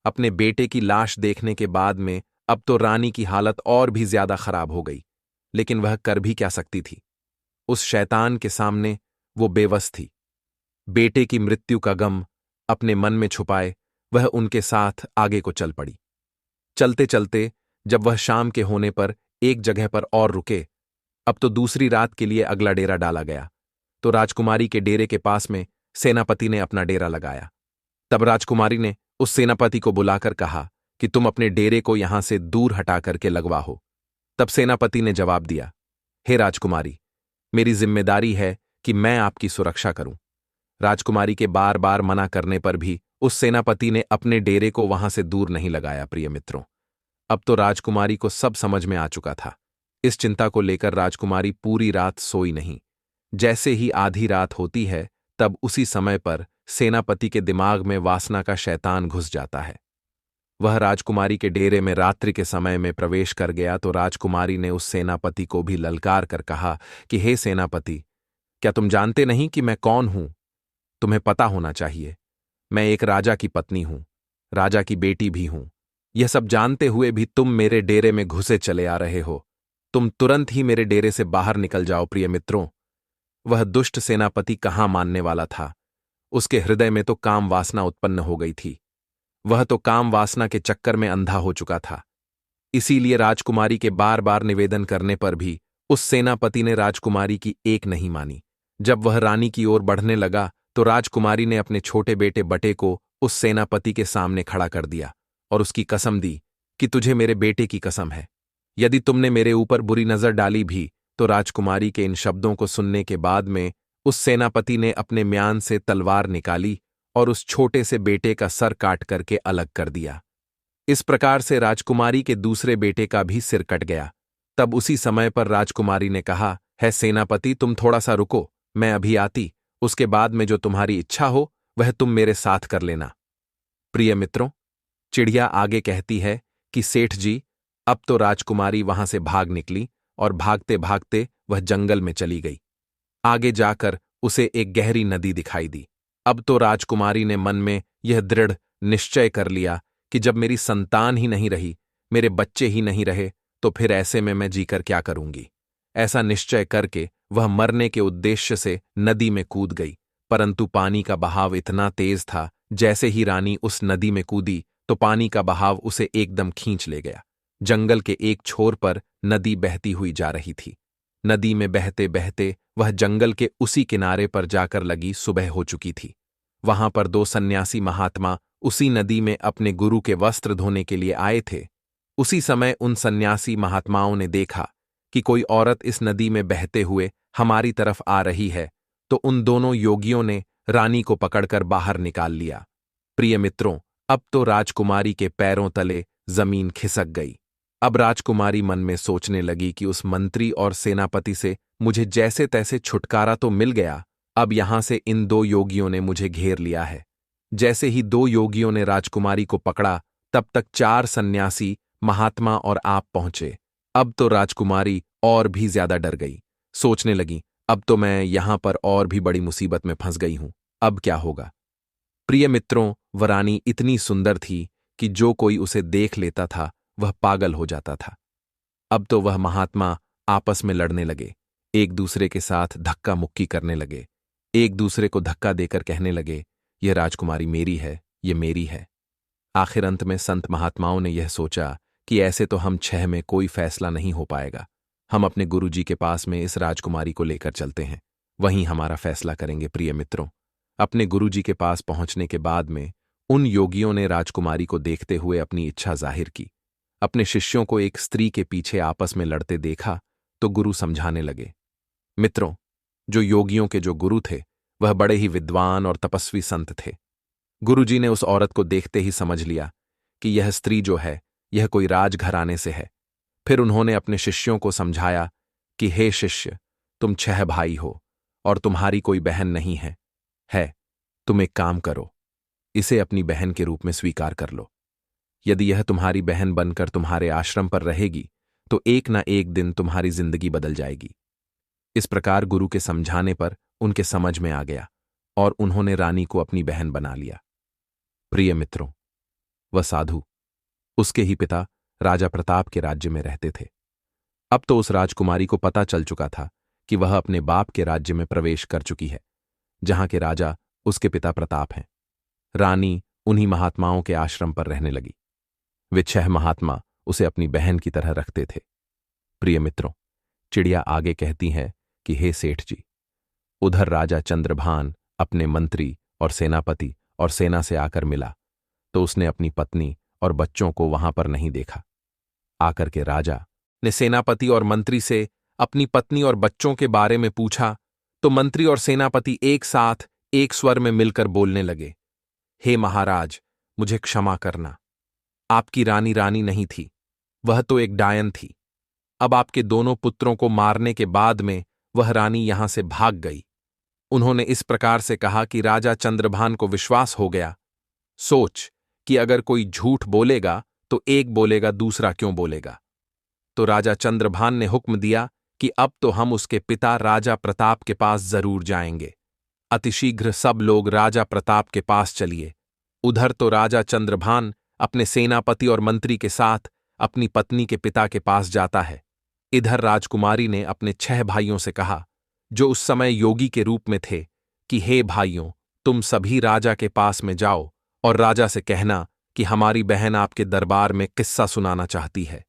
अपने बेटे की लाश देखने के बाद में अब तो रानी की हालत और भी ज्यादा खराब हो गई, लेकिन वह कर भी क्या सकती थी। उस शैतान के सामने वो बेवस थी। बेटे की मृत्यु का गम अपने मन में छुपाए वह उनके साथ आगे को चल पड़ी। चलते चलते जब वह शाम के होने पर एक जगह पर और रुके, अब तो दूसरी रात के लिए अगला डेरा डाला गया, तो राजकुमारी के डेरे के पास में सेनापति ने अपना डेरा लगाया। तब राजकुमारी ने उस सेनापति को बुलाकर कहा कि तुम अपने डेरे को यहां से दूर हटा करके लगवा हो। तब सेनापति ने जवाब दिया, हे राजकुमारी, मेरी जिम्मेदारी है कि मैं आपकी सुरक्षा करूं। राजकुमारी के बार बार मना करने पर भी उस सेनापति ने अपने डेरे को वहां से दूर नहीं लगाया। प्रिय मित्रों, अब तो राजकुमारी को सब समझ में आ चुका था। इस चिंता को लेकर राजकुमारी पूरी रात सोई नहीं। जैसे ही आधी रात होती है तब उसी समय पर सेनापति के दिमाग में वासना का शैतान घुस जाता है। वह राजकुमारी के डेरे में रात्रि के समय में प्रवेश कर गया तो राजकुमारी ने उस सेनापति को भी ललकार कर कहा कि हे सेनापति, क्या तुम जानते नहीं कि मैं कौन हूं? तुम्हें पता होना चाहिए, मैं एक राजा की पत्नी हूं, राजा की बेटी भी हूं। यह सब जानते हुए भी तुम मेरे डेरे में घुसे चले आ रहे हो। तुम तुरंत ही मेरे डेरे से बाहर निकल जाओ। प्रिय मित्रों, वह दुष्ट सेनापति कहाँ मानने वाला था। उसके हृदय में तो काम वासना उत्पन्न हो गई थी। वह तो काम वासना के चक्कर में अंधा हो चुका था। इसीलिए राजकुमारी के बार बार निवेदन करने पर भी उस सेनापति ने राजकुमारी की एक नहीं मानी। जब वह रानी की ओर बढ़ने लगा तो राजकुमारी ने अपने छोटे बेटे बटे को उस सेनापति के सामने खड़ा कर दिया और उसकी कसम दी कि तुझे मेरे बेटे की कसम है, यदि तुमने मेरे ऊपर बुरी नजर डाली भी तो राजकुमारी के इन शब्दों को सुनने के बाद में उस सेनापति ने अपने म्यान से तलवार निकाली और उस छोटे से बेटे का सर काट करके अलग कर दिया। इस प्रकार से राजकुमारी के दूसरे बेटे का भी सिर कट गया। तब उसी समय पर राजकुमारी ने कहा, है सेनापति, तुम थोड़ा सा रुको, मैं अभी आती, उसके बाद में जो तुम्हारी इच्छा हो वह तुम मेरे साथ कर लेना। प्रिय मित्रों, चिड़िया आगे कहती है कि सेठ जी, अब तो राजकुमारी वहां से भाग निकली और भागते भागते वह जंगल में चली गई। आगे जाकर उसे एक गहरी नदी दिखाई दी। अब तो राजकुमारी ने मन में यह दृढ़ निश्चय कर लिया कि जब मेरी संतान ही नहीं रही, मेरे बच्चे ही नहीं रहे, तो फिर ऐसे में मैं जीकर क्या करूंगी। ऐसा निश्चय करके वह मरने के उद्देश्य से नदी में कूद गई, परंतु पानी का बहाव इतना तेज था, जैसे ही रानी उस नदी में कूदी तो पानी का बहाव उसे एकदम खींच ले गया। जंगल के एक छोर पर नदी बहती हुई जा रही थी। नदी में बहते बहते वह जंगल के उसी किनारे पर जाकर लगी। सुबह हो चुकी थी। वहां पर दो सन्यासी महात्मा उसी नदी में अपने गुरु के वस्त्र धोने के लिए आए थे। उसी समय उन सन्यासी महात्माओं ने देखा कि कोई औरत इस नदी में बहते हुए हमारी तरफ आ रही है, तो उन दोनों योगियों ने रानी को पकड़कर बाहर निकाल लिया। प्रिय मित्रों, अब तो राजकुमारी के पैरों तले जमीन खिसक गई। अब राजकुमारी मन में सोचने लगी कि उस मंत्री और सेनापति से मुझे जैसे तैसे छुटकारा तो मिल गया, अब यहां से इन दो योगियों ने मुझे घेर लिया है। जैसे ही दो योगियों ने राजकुमारी को पकड़ा, तब तक 4 सन्यासी, महात्मा और आप पहुंचे। अब तो राजकुमारी और भी ज्यादा डर गई। सोचने लगी, अब तो मैं यहां पर और भी बड़ी मुसीबत में फंस गई हूं, अब क्या होगा। प्रिय मित्रों, वह रानी इतनी सुंदर थी कि जो कोई उसे देख लेता था वह पागल हो जाता था। अब तो वह महात्मा आपस में लड़ने लगे, एक दूसरे के साथ धक्का मुक्की करने लगे, एक दूसरे को धक्का देकर कहने लगे, यह राजकुमारी मेरी है, ये मेरी है। आखिर अंत में संत महात्माओं ने यह सोचा कि ऐसे तो हम 6 में कोई फैसला नहीं हो पाएगा। हम अपने गुरुजी के पास में इस राजकुमारी को लेकर चलते हैं वहीं हमारा फैसला करेंगे। प्रिय मित्रों, अपने गुरुजी के पास पहुंचने के बाद में उन योगियों ने राजकुमारी को देखते हुए अपनी इच्छा जाहिर की। अपने शिष्यों को एक स्त्री के पीछे आपस में लड़ते देखा तो गुरु समझाने लगे। मित्रों, जो योगियों के जो गुरु थे वह बड़े ही विद्वान और तपस्वी संत थे। गुरुजी ने उस औरत को देखते ही समझ लिया कि यह स्त्री जो है यह कोई राजघराने से है। फिर उन्होंने अपने शिष्यों को समझाया कि हे शिष्य, तुम 6 भाई हो और तुम्हारी कोई बहन नहीं है। तुम एक काम करो, इसे अपनी बहन के रूप में स्वीकार कर लो। यदि यह तुम्हारी बहन बनकर तुम्हारे आश्रम पर रहेगी तो एक ना एक दिन तुम्हारी जिंदगी बदल जाएगी। इस प्रकार गुरु के समझाने पर उनके समझ में आ गया और उन्होंने रानी को अपनी बहन बना लिया। प्रिय मित्रों, वह साधु, उसके ही पिता राजा प्रताप के राज्य में रहते थे। अब तो उस राजकुमारी को पता चल चुका था कि वह अपने बाप के राज्य में प्रवेश कर चुकी है, जहां के राजा उसके पिता प्रताप हैं। रानी उन्हीं महात्माओं के आश्रम पर रहने लगी। वे 6 महात्मा उसे अपनी बहन की तरह रखते थे। प्रिय मित्रों, चिड़िया आगे कहती है कि हे सेठ जी, उधर राजा चंद्रभान अपने मंत्री और सेनापति और सेना से आकर मिला तो उसने अपनी पत्नी और बच्चों को वहां पर नहीं देखा। आकर के राजा ने सेनापति और मंत्री से अपनी पत्नी और बच्चों के बारे में पूछा तो मंत्री और सेनापति एक साथ एक स्वर में मिलकर बोलने लगे, हे महाराज, मुझे क्षमा करना। आपकी रानी रानी नहीं थी, वह तो एक डायन थी। अब आपके दोनों पुत्रों को मारने के बाद में वह रानी यहां से भाग गई। उन्होंने इस प्रकार से कहा कि राजा चंद्रभान को विश्वास हो गया। सोच कि अगर कोई झूठ बोलेगा तो एक बोलेगा, दूसरा क्यों बोलेगा। तो राजा चंद्रभान ने हुक्म दिया कि अब तो हम उसके पिता राजा प्रताप के पास जरूर जाएंगे। अतिशीघ्र सब लोग राजा प्रताप के पास चलिए। उधर तो राजा चंद्रभान अपने सेनापति और मंत्री के साथ अपनी पत्नी के पिता के पास जाता है। इधर राजकुमारी ने अपने 6 भाइयों से कहा, जो उस समय योगी के रूप में थे, कि हे भाइयों, तुम सभी राजा के पास में जाओ और राजा से कहना कि हमारी बहन आपके दरबार में किस्सा सुनाना चाहती है।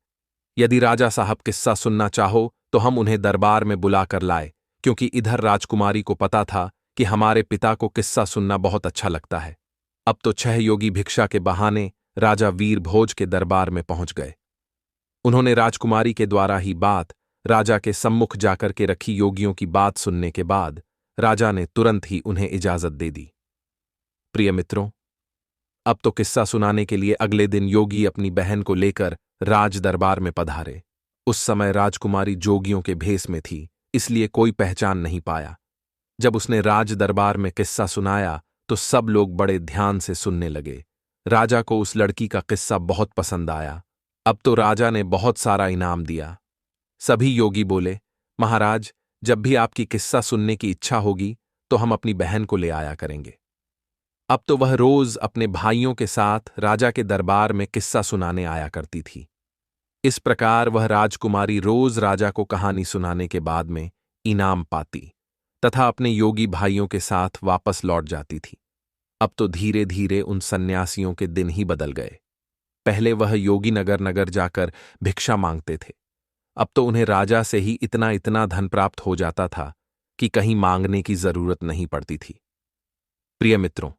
यदि राजा साहब किस्सा सुनना चाहो तो हम उन्हें दरबार में बुलाकर लाए, क्योंकि इधर राजकुमारी को पता था कि हमारे पिता को किस्सा सुनना बहुत अच्छा लगता है। अब तो 6 योगी भिक्षा के बहाने राजा वीरभोज के दरबार में पहुंच गए। उन्होंने राजकुमारी के द्वारा ही बात राजा के सम्मुख जाकर के रखी। योगियों की बात सुनने के बाद राजा ने तुरंत ही उन्हें इजाजत दे दी। प्रिय मित्रों, अब तो किस्सा सुनाने के लिए अगले दिन योगी अपनी बहन को लेकर राज दरबार में पधारे। उस समय राजकुमारी जोगियों के भेष में थी, इसलिए कोई पहचान नहीं पाया। जब उसने राज दरबार में किस्सा सुनाया तो सब लोग बड़े ध्यान से सुनने लगे। राजा को उस लड़की का किस्सा बहुत पसंद आया। अब तो राजा ने बहुत सारा इनाम दिया। सभी योगी बोले, महाराज, जब भी आपकी किस्सा सुनने की इच्छा होगी तो हम अपनी बहन को ले आया करेंगे। अब तो वह रोज अपने भाइयों के साथ राजा के दरबार में किस्सा सुनाने आया करती थी। इस प्रकार वह राजकुमारी रोज राजा को कहानी सुनाने के बाद में इनाम पाती तथा अपने योगी भाइयों के साथ वापस लौट जाती थी। अब तो धीरे धीरे उन सन्यासियों के दिन ही बदल गए। पहले वह योगी नगर नगर जाकर भिक्षा मांगते थे, अब तो उन्हें राजा से ही इतना इतना धन प्राप्त हो जाता था कि कहीं मांगने की जरूरत नहीं पड़ती थी। प्रिय मित्रों,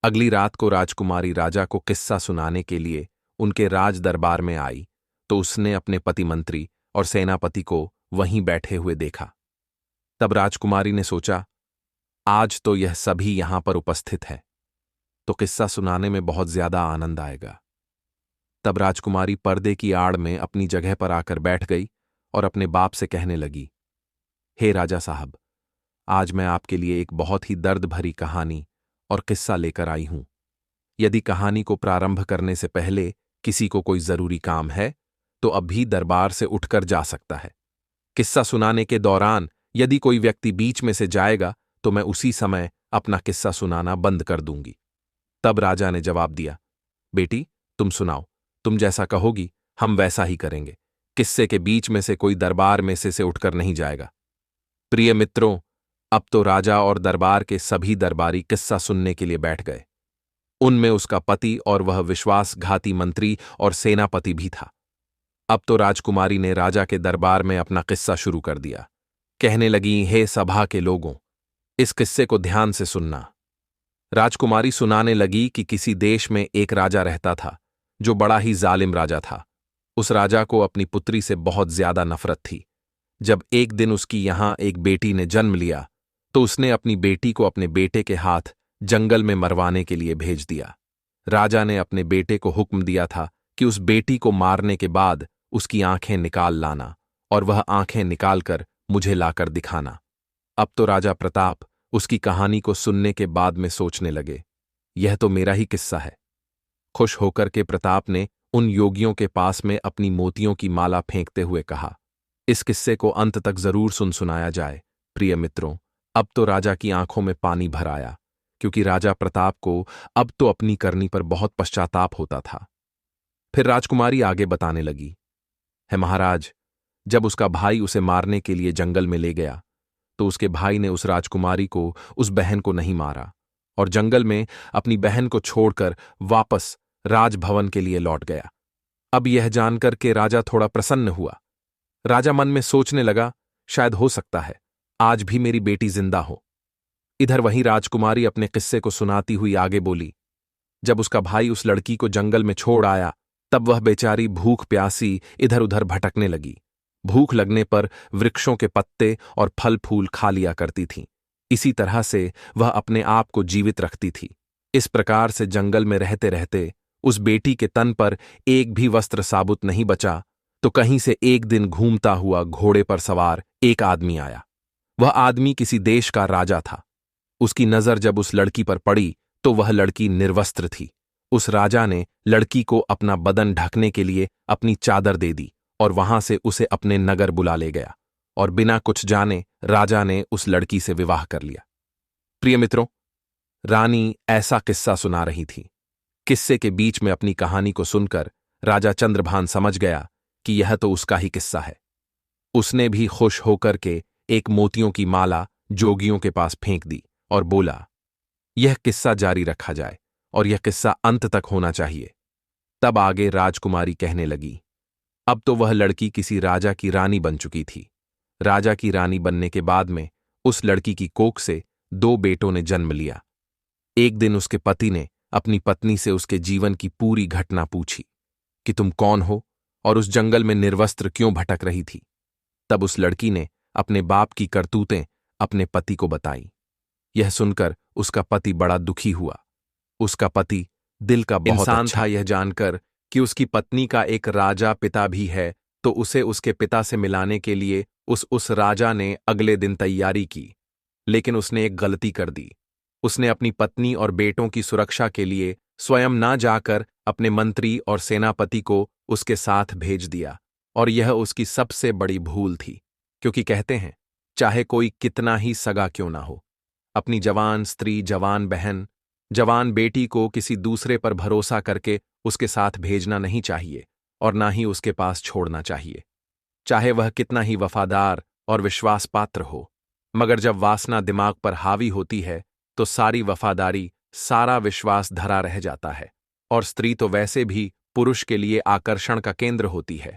अगली रात को राजकुमारी राजा को किस्सा सुनाने के लिए उनके राज दरबार में आई तो उसने अपने पति मंत्री और सेनापति को वहीं बैठे हुए देखा। तब राजकुमारी ने सोचा, आज तो यह सभी यहां पर उपस्थित है तो किस्सा सुनाने में बहुत ज्यादा आनंद आएगा। तब राजकुमारी पर्दे की आड़ में अपनी जगह पर आकर बैठ गई और अपने बाप से कहने लगी, हे राजा साहब, आज मैं आपके लिए एक बहुत ही दर्द भरी कहानी और किस्सा लेकर आई हूं। यदि कहानी को प्रारंभ करने से पहले किसी को कोई जरूरी काम है तो अभी दरबार से उठकर जा सकता है। किस्सा सुनाने के दौरान यदि कोई व्यक्ति बीच में से जाएगा तो मैं उसी समय अपना किस्सा सुनाना बंद कर दूंगी। तब राजा ने जवाब दिया, बेटी, तुम सुनाओ, तुम जैसा कहोगी हम वैसा ही करेंगे। किस्से के बीच में से कोई दरबार में से उठकर नहीं जाएगा। प्रिय मित्रों, अब तो राजा और दरबार के सभी दरबारी किस्सा सुनने के लिए बैठ गए। उनमें उसका पति और वह विश्वासघाती मंत्री और सेनापति भी था। अब तो राजकुमारी ने राजा के दरबार में अपना किस्सा शुरू कर दिया। कहने लगी, हे सभा के लोगों, इस किस्से को ध्यान से सुनना। राजकुमारी सुनाने लगी कि किसी देश में एक राजा रहता था जो बड़ा ही जालिम राजा था। उस राजा को अपनी पुत्री से बहुत ज्यादा नफरत थी। जब एक दिन उसकी यहां एक बेटी ने जन्म लिया तो उसने अपनी बेटी को अपने बेटे के हाथ जंगल में मरवाने के लिए भेज दिया। राजा ने अपने बेटे को हुक्म दिया था कि उस बेटी को मारने के बाद उसकी आंखें निकाल लाना और वह आंखें निकालकर मुझे लाकर दिखाना। अब तो राजा प्रताप उसकी कहानी को सुनने के बाद में सोचने लगे, यह तो मेरा ही किस्सा है। खुश होकर के प्रताप ने उन योगियों के पास में अपनी मोतियों की माला फेंकते हुए कहा, इस किस्से को अंत तक जरूर सुनाया जाए। प्रिय मित्रों, अब तो राजा की आंखों में पानी भर आया, क्योंकि राजा प्रताप को अब तो अपनी करनी पर बहुत पश्चाताप होता था। फिर राजकुमारी आगे बताने लगी, है महाराज, जब उसका भाई उसे मारने के लिए जंगल में ले गया तो उसके भाई ने उस राजकुमारी को, उस बहन को नहीं मारा और जंगल में अपनी बहन को छोड़कर वापस राजभवन के लिए लौट गया। अब यह जानकर के राजा थोड़ा प्रसन्न हुआ। राजा मन में सोचने लगा, शायद हो सकता है आज भी मेरी बेटी जिंदा हो। इधर वहीं राजकुमारी अपने किस्से को सुनाती हुई आगे बोली, जब उसका भाई उस लड़की को जंगल में छोड़ आया तब वह बेचारी भूख प्यासी इधर उधर भटकने लगी। भूख लगने पर वृक्षों के पत्ते और फल फूल खा लिया करती थी। इसी तरह से वह अपने आप को जीवित रखती थी। इस प्रकार से जंगल में रहते रहते उस बेटी के तन पर एक भी वस्त्र साबुत नहीं बचा तो कहीं से एक दिन घूमता हुआ घोड़े पर सवार एक आदमी आया। वह आदमी किसी देश का राजा था। उसकी नजर जब उस लड़की पर पड़ी तो वह लड़की निर्वस्त्र थी। उस राजा ने लड़की को अपना बदन ढकने के लिए अपनी चादर दे दी और वहां से उसे अपने नगर बुला ले गया और बिना कुछ जाने राजा ने उस लड़की से विवाह कर लिया। प्रिय मित्रों, रानी ऐसा किस्सा सुना रही थी। किस्से के बीच में अपनी कहानी को सुनकर राजा चंद्रभान समझ गया कि यह तो उसका ही किस्सा है। उसने भी खुश होकर के एक मोतियों की माला जोगियों के पास फेंक दी और बोला, यह किस्सा जारी रखा जाए और यह किस्सा अंत तक होना चाहिए। तब आगे राजकुमारी कहने लगी, अब तो वह लड़की किसी राजा की रानी बन चुकी थी। राजा की रानी बनने के बाद में उस लड़की की कोख से 2 बेटों ने जन्म लिया। एक दिन उसके पति ने अपनी पत्नी से उसके जीवन की पूरी घटना पूछी कि तुम कौन हो और उस जंगल में निर्वस्त्र क्यों भटक रही थी। तब उस लड़की ने अपने बाप की करतूतें अपने पति को बताई। यह सुनकर उसका पति बड़ा दुखी हुआ। उसका पति दिल का बहुत इंसान था। यह जानकर कि उसकी पत्नी का एक राजा पिता भी है तो उसे उसके पिता से मिलाने के लिए उस राजा ने अगले दिन तैयारी की। लेकिन उसने एक गलती कर दी। उसने अपनी पत्नी और बेटों की सुरक्षा के लिए स्वयं ना जाकर अपने मंत्री और सेनापति को उसके साथ भेज दिया और यह उसकी सबसे बड़ी भूल थी, क्योंकि कहते हैं चाहे कोई कितना ही सगा क्यों ना हो, अपनी जवान स्त्री, जवान बहन, जवान बेटी को किसी दूसरे पर भरोसा करके उसके साथ भेजना नहीं चाहिए और ना ही उसके पास छोड़ना चाहिए, चाहे वह कितना ही वफादार और विश्वास पात्र हो। मगर जब वासना दिमाग पर हावी होती है तो सारी वफादारी, सारा विश्वास धरा रह जाता है और स्त्री तो वैसे भी पुरुष के लिए आकर्षण का केंद्र होती है।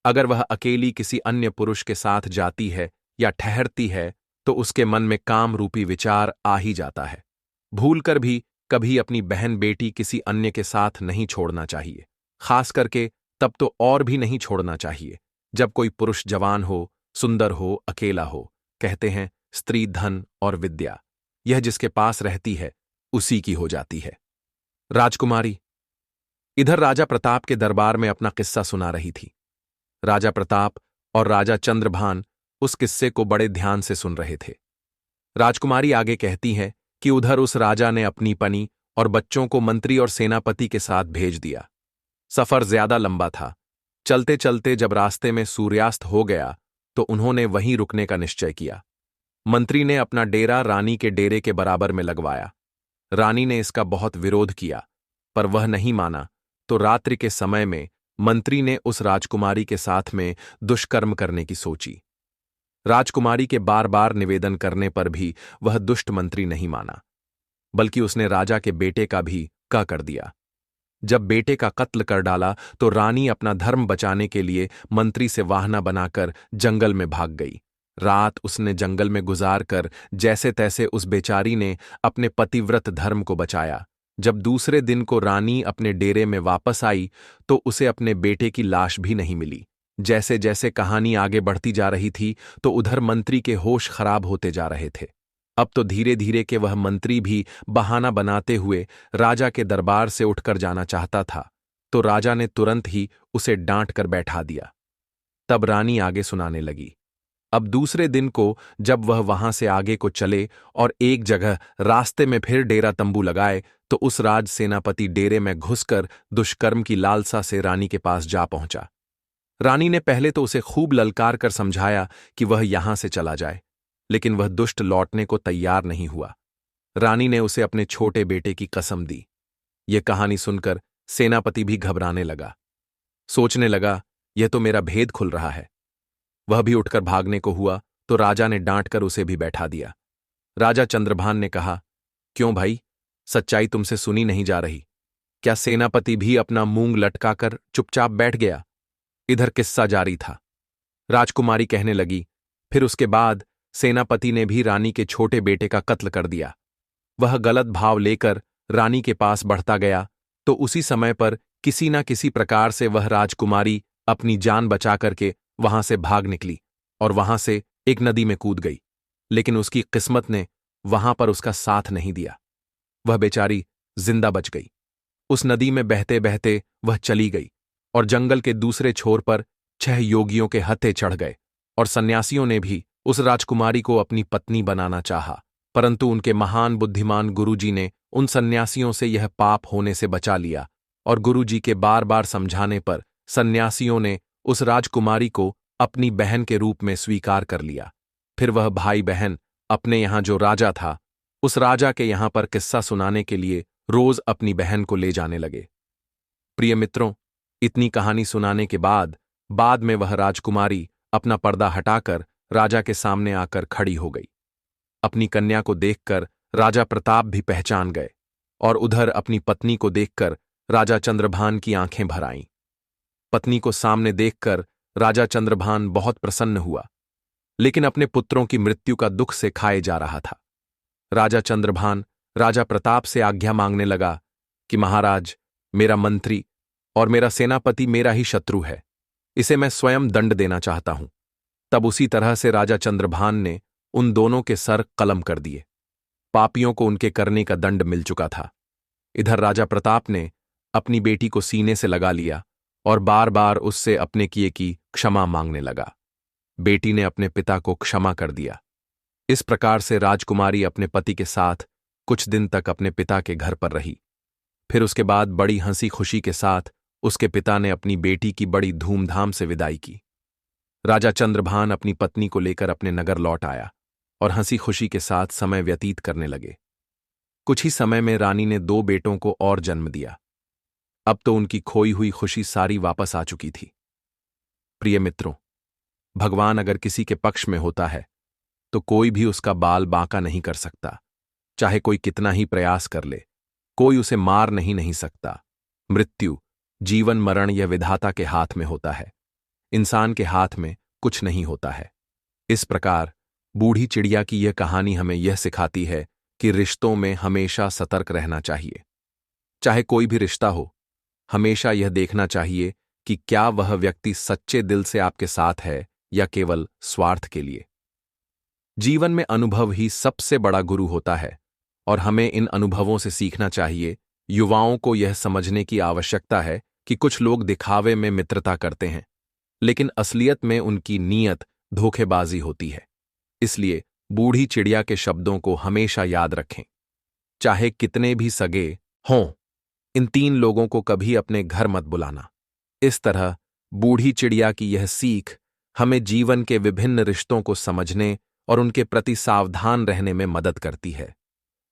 अगर वह अकेली किसी अन्य पुरुष के साथ जाती है या ठहरती है तो उसके मन में काम रूपी विचार आ ही जाता है। भूलकर भी कभी अपनी बहन बेटी किसी अन्य के साथ नहीं छोड़ना चाहिए, खास करके तब तो और भी नहीं छोड़ना चाहिए जब कोई पुरुष जवान हो, सुंदर हो, अकेला हो। कहते हैं स्त्री धन और विद्या, यह जिसके पास रहती है उसी की हो जाती है। राजकुमारी इधर राजा प्रताप के दरबार में अपना किस्सा सुना रही थी। राजा प्रताप और राजा चंद्रभान उस किस्से को बड़े ध्यान से सुन रहे थे। राजकुमारी आगे कहती है कि उधर उस राजा ने अपनी पनी और बच्चों को मंत्री और सेनापति के साथ भेज दिया। सफर ज्यादा लंबा था। चलते चलते जब रास्ते में सूर्यास्त हो गया तो उन्होंने वहीं रुकने का निश्चय किया। मंत्री ने अपना डेरा रानी के डेरे के बराबर में लगवाया। रानी ने इसका बहुत विरोध किया, पर वह नहीं माना तो रात्रि के समय में मंत्री ने उस राजकुमारी के साथ में दुष्कर्म करने की सोची। राजकुमारी के बार बार निवेदन करने पर भी वह दुष्ट मंत्री नहीं माना, बल्कि उसने राजा के बेटे का भी कर दिया। जब बेटे का कत्ल कर डाला तो रानी अपना धर्म बचाने के लिए मंत्री से वाहना बनाकर जंगल में भाग गई। रात उसने जंगल में गुजार कर जैसे तैसे उस बेचारी ने अपने पतिव्रत धर्म को बचाया। जब दूसरे दिन को रानी अपने डेरे में वापस आई तो उसे अपने बेटे की लाश भी नहीं मिली। जैसे जैसे कहानी आगे बढ़ती जा रही थी तो उधर मंत्री के होश खराब होते जा रहे थे। अब तो धीरे धीरे के वह मंत्री भी बहाना बनाते हुए राजा के दरबार से उठकर जाना चाहता था, तो राजा ने तुरंत ही उसे डांट कर बैठा दिया। तब रानी आगे सुनाने लगी। अब दूसरे दिन को जब वह वहां से आगे को चले और एक जगह रास्ते में फिर डेरा तंबू लगाए तो उस राज सेनापति डेरे में घुसकर दुष्कर्म की लालसा से रानी के पास जा पहुंचा। रानी ने पहले तो उसे खूब ललकार कर समझाया कि वह यहां से चला जाए, लेकिन वह दुष्ट लौटने को तैयार नहीं हुआ। रानी ने उसे अपने छोटे बेटे की कसम दी। यह कहानी सुनकर सेनापति भी घबराने लगा। सोचने लगा, यह तो मेरा भेद खुल रहा है। वह भी उठकर भागने को हुआ तो राजा ने डांट कर उसे भी बैठा दिया। राजा चंद्रभान ने कहा, क्यों भाई, सच्चाई तुमसे सुनी नहीं जा रही? क्या सेनापति भी अपना मूंग लटकाकर चुपचाप बैठ गया? इधर किस्सा जारी था। राजकुमारी कहने लगी, फिर उसके बाद सेनापति ने भी रानी के छोटे बेटे का कत्ल कर दिया। वह गलत भाव लेकर रानी के पास बढ़ता गया तो उसी समय पर किसी न किसी प्रकार से वह राजकुमारी अपनी जान बचा करके वहां से भाग निकली और वहां से एक नदी में कूद गई। लेकिन उसकी किस्मत ने वहां पर उसका साथ नहीं दिया। वह बेचारी जिंदा बच गई। उस नदी में बहते बहते वह चली गई और जंगल के दूसरे छोर पर 6 योगियों के हत्थे चढ़ गए और सन्यासियों ने भी उस राजकुमारी को अपनी पत्नी बनाना चाहा, परंतु उनके महान बुद्धिमान गुरुजी ने उन सन्यासियों से यह पाप होने से बचा लिया और गुरुजी के बार बार समझाने पर सन्यासियों ने उस राजकुमारी को अपनी बहन के रूप में स्वीकार कर लिया। फिर वह भाई बहन अपने यहां जो राजा था उस राजा के यहां पर किस्सा सुनाने के लिए रोज अपनी बहन को ले जाने लगे। प्रिय मित्रों, इतनी कहानी सुनाने के बाद में वह राजकुमारी अपना पर्दा हटाकर राजा के सामने आकर खड़ी हो गई। अपनी कन्या को देखकर राजा प्रताप भी पहचान गए और उधर अपनी पत्नी को देखकर राजा चंद्रभान की आंखें भर आईं। पत्नी को सामने देखकर राजा चंद्रभान बहुत प्रसन्न हुआ, लेकिन अपने पुत्रों की मृत्यु का दुख से खाए जा रहा था। राजा चंद्रभान राजा प्रताप से आज्ञा मांगने लगा कि महाराज, मेरा मंत्री और मेरा सेनापति मेरा ही शत्रु है, इसे मैं स्वयं दंड देना चाहता हूं। तब उसी तरह से राजा चंद्रभान ने उन दोनों के सर कलम कर दिए। पापियों को उनके करने का दंड मिल चुका था। इधर राजा प्रताप ने अपनी बेटी को सीने से लगा लिया और बार बार उससे अपने किए की क्षमा मांगने लगा। बेटी ने अपने पिता को क्षमा कर दिया। इस प्रकार से राजकुमारी अपने पति के साथ कुछ दिन तक अपने पिता के घर पर रही। फिर उसके बाद बड़ी हंसी खुशी के साथ उसके पिता ने अपनी बेटी की बड़ी धूमधाम से विदाई की। राजा चंद्रभान अपनी पत्नी को लेकर अपने नगर लौट आया और हंसी खुशी के साथ समय व्यतीत करने लगे। कुछ ही समय में रानी ने 2 बेटों को और जन्म दिया। अब तो उनकी खोई हुई खुशी सारी वापस आ चुकी थी। प्रिय मित्रों, भगवान अगर किसी के पक्ष में होता है तो कोई भी उसका बाल बांका नहीं कर सकता। चाहे कोई कितना ही प्रयास कर ले, कोई उसे मार नहीं सकता। मृत्यु, जीवन मरण यह विधाता के हाथ में होता है, इंसान के हाथ में कुछ नहीं होता है। इस प्रकार बूढ़ी चिड़िया की यह कहानी हमें यह सिखाती है कि रिश्तों में हमेशा सतर्क रहना चाहिए। चाहे कोई भी रिश्ता हो, हमेशा यह देखना चाहिए कि क्या वह व्यक्ति सच्चे दिल से आपके साथ है या केवल स्वार्थ के लिए। जीवन में अनुभव ही सबसे बड़ा गुरु होता है और हमें इन अनुभवों से सीखना चाहिए। युवाओं को यह समझने की आवश्यकता है कि कुछ लोग दिखावे में मित्रता करते हैं, लेकिन असलियत में उनकी नीयत धोखेबाजी होती है। इसलिए बूढ़ी चिड़िया के शब्दों को हमेशा याद रखें। चाहे कितने भी सगे हों, इन 3 लोगों को कभी अपने घर मत बुलाना। इस तरह बूढ़ी चिड़िया की यह सीख हमें जीवन के विभिन्न रिश्तों को समझने और उनके प्रति सावधान रहने में मदद करती है।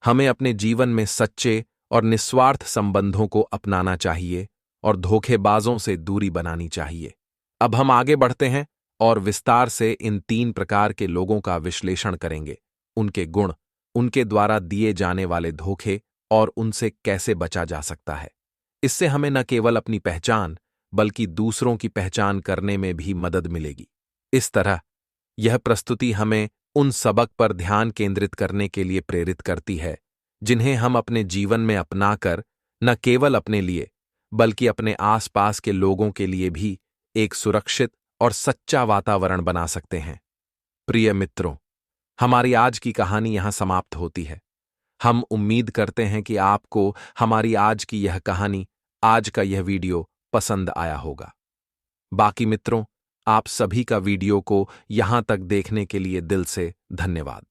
हमें अपने जीवन में सच्चे और निस्वार्थ संबंधों को अपनाना चाहिए और धोखेबाजों से दूरी बनानी चाहिए। अब हम आगे बढ़ते हैं और विस्तार से इन 3 प्रकार के लोगों का विश्लेषण करेंगे, उनके गुण, उनके द्वारा दिए जाने वाले धोखे और उनसे कैसे बचा जा सकता है। इससे हमें न केवल अपनी पहचान बल्कि दूसरों की पहचान करने में भी मदद मिलेगी। इस तरह यह प्रस्तुति हमें उन सबक पर ध्यान केंद्रित करने के लिए प्रेरित करती है जिन्हें हम अपने जीवन में अपनाकर न केवल अपने लिए बल्कि अपने आसपास के लोगों के लिए भी एक सुरक्षित और सच्चा वातावरण बना सकते हैं। प्रिय मित्रों, हमारी आज की कहानी यहां समाप्त होती है। हम उम्मीद करते हैं कि आपको हमारी आज की यह कहानी, आज का यह वीडियो पसंद आया होगा। बाकी मित्रों, आप सभी का वीडियो को यहां तक देखने के लिए दिल से धन्यवाद।